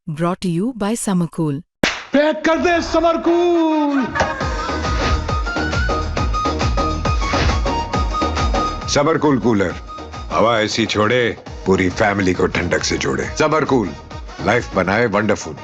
brought to you by Summercool. Pack कर दे summer cool. Summer cool cooler हवा ऐसी छोड़े पूरी फैमिली को ठंडक से जोड़े। समरकूल लाइफ बनाए वंडरफुल।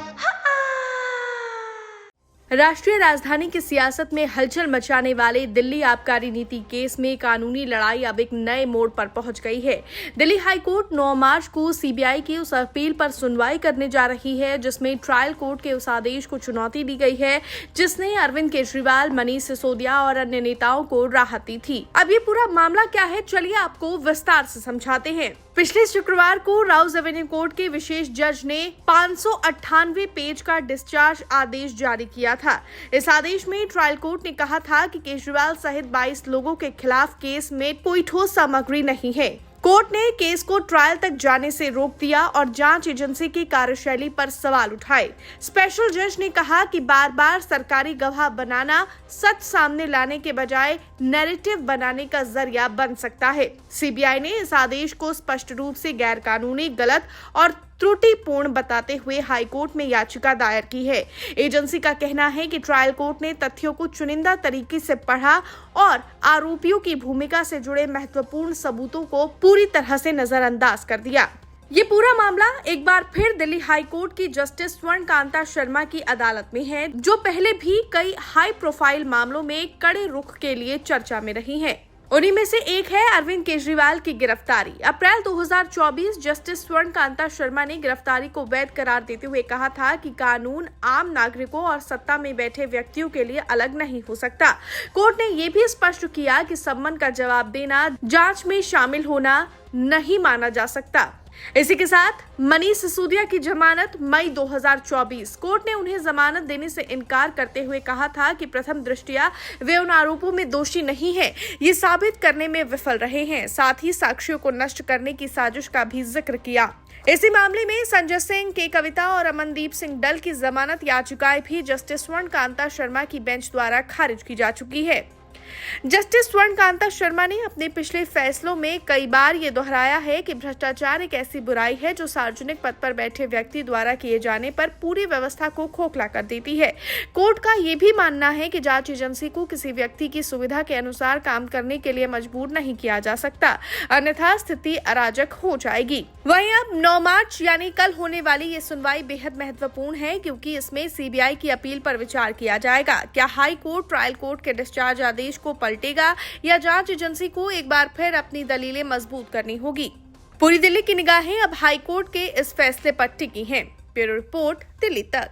राष्ट्रीय राजधानी की सियासत में हलचल मचाने वाले दिल्ली आबकारी नीति केस में कानूनी लड़ाई अब एक नए मोड़ पर पहुंच गई है। दिल्ली हाईकोर्ट 9 मार्च को सीबीआई की उस अपील पर सुनवाई करने जा रही है जिसमें ट्रायल कोर्ट के उस आदेश को चुनौती दी गई है जिसने अरविंद केजरीवाल, मनीष सिसोदिया और अन्य नेताओं को राहत दी थी। अब ये पूरा मामला क्या है, चलिए आपको विस्तार से समझाते हैं। पिछले शुक्रवार को राउज एवेन्यू कोर्ट के विशेष जज ने 598 पेज का डिस्चार्ज आदेश जारी किया था। इस आदेश में ट्रायल कोर्ट ने कहा था कि केजरीवाल सहित 22 लोगों के खिलाफ केस में कोई ठोस सामग्री नहीं है। कोर्ट ने केस को ट्रायल तक जाने से रोक दिया और जांच एजेंसी की कार्यशैली पर सवाल उठाए। स्पेशल जज ने कहा कि बार बार सरकारी गवाह बनाना सच सामने लाने के बजाय नैरेटिव बनाने का जरिया बन सकता है। सीबीआई ने इस आदेश को स्पष्ट रूप से गैरकानूनी, गलत और त्रुटिपूर्ण बताते हुए हाईकोर्ट में याचिका दायर की है। एजेंसी का कहना है कि ट्रायल कोर्ट ने तथ्यों को चुनिंदा तरीके से पढ़ा और आरोपियों की भूमिका से जुड़े महत्वपूर्ण सबूतों को पूरी तरह से नजरअंदाज कर दिया। ये पूरा मामला एक बार फिर दिल्ली हाईकोर्ट की जस्टिस स्वर्ण कांता शर्मा की अदालत में है, जो पहले भी कई हाई प्रोफाइल मामलों में कड़े रुख के लिए चर्चा में रही हैं। उन्हीं में से एक है अरविंद केजरीवाल की गिरफ्तारी। अप्रैल 2024 जस्टिस स्वर्ण कांता शर्मा ने गिरफ्तारी को वैध करार देते हुए कहा था कि कानून आम नागरिकों और सत्ता में बैठे व्यक्तियों के लिए अलग नहीं हो सकता। कोर्ट ने ये भी स्पष्ट किया कि सम्मन का जवाब देना जांच में शामिल होना नहीं माना जा सकता। इसी के साथ मनीष सिसोदिया की जमानत मई 2024। कोर्ट ने उन्हें जमानत देने से इनकार करते हुए कहा था कि प्रथम दृष्टया वे उन आरोपों में दोषी नहीं हैं, ये साबित करने में विफल रहे हैं। साथ ही साक्ष्यों को नष्ट करने की साजिश का भी जिक्र किया। इसी मामले में संजय सिंह, के कविता और अमनदीप सिंह डल की जमानत याचिकाएं भी जस्टिस स्वर्ण कांता शर्मा की बेंच द्वारा खारिज की जा चुकी है। जस्टिस स्वर्ण कांता शर्मा ने अपने पिछले फैसलों में कई बार ये दोहराया है कि भ्रष्टाचार एक ऐसी बुराई है जो सार्वजनिक पद पर बैठे व्यक्ति द्वारा किए जाने पर पूरी व्यवस्था को खोखला कर देती है। कोर्ट का ये भी मानना है कि जांच एजेंसी को किसी व्यक्ति की सुविधा के अनुसार काम करने के लिए मजबूर नहीं किया जा सकता, अन्यथा स्थिति अराजक हो जाएगी। वहीं अब 9 मार्च यानी कल होने वाली ये सुनवाई बेहद महत्वपूर्ण है क्योंकि इसमें सीबीआई की अपील पर विचार किया जाएगा। क्या हाई कोर्ट ट्रायल कोर्ट के डिस्चार्ज आदेश को पलटेगा या जांच एजेंसी को एक बार फिर अपनी दलीलें मजबूत करनी होगी? पूरी दिल्ली की निगाहें अब हाई कोर्ट के इस फैसले पर टिकी हैं। ब्यूरो रिपोर्ट, दिल्ली तक।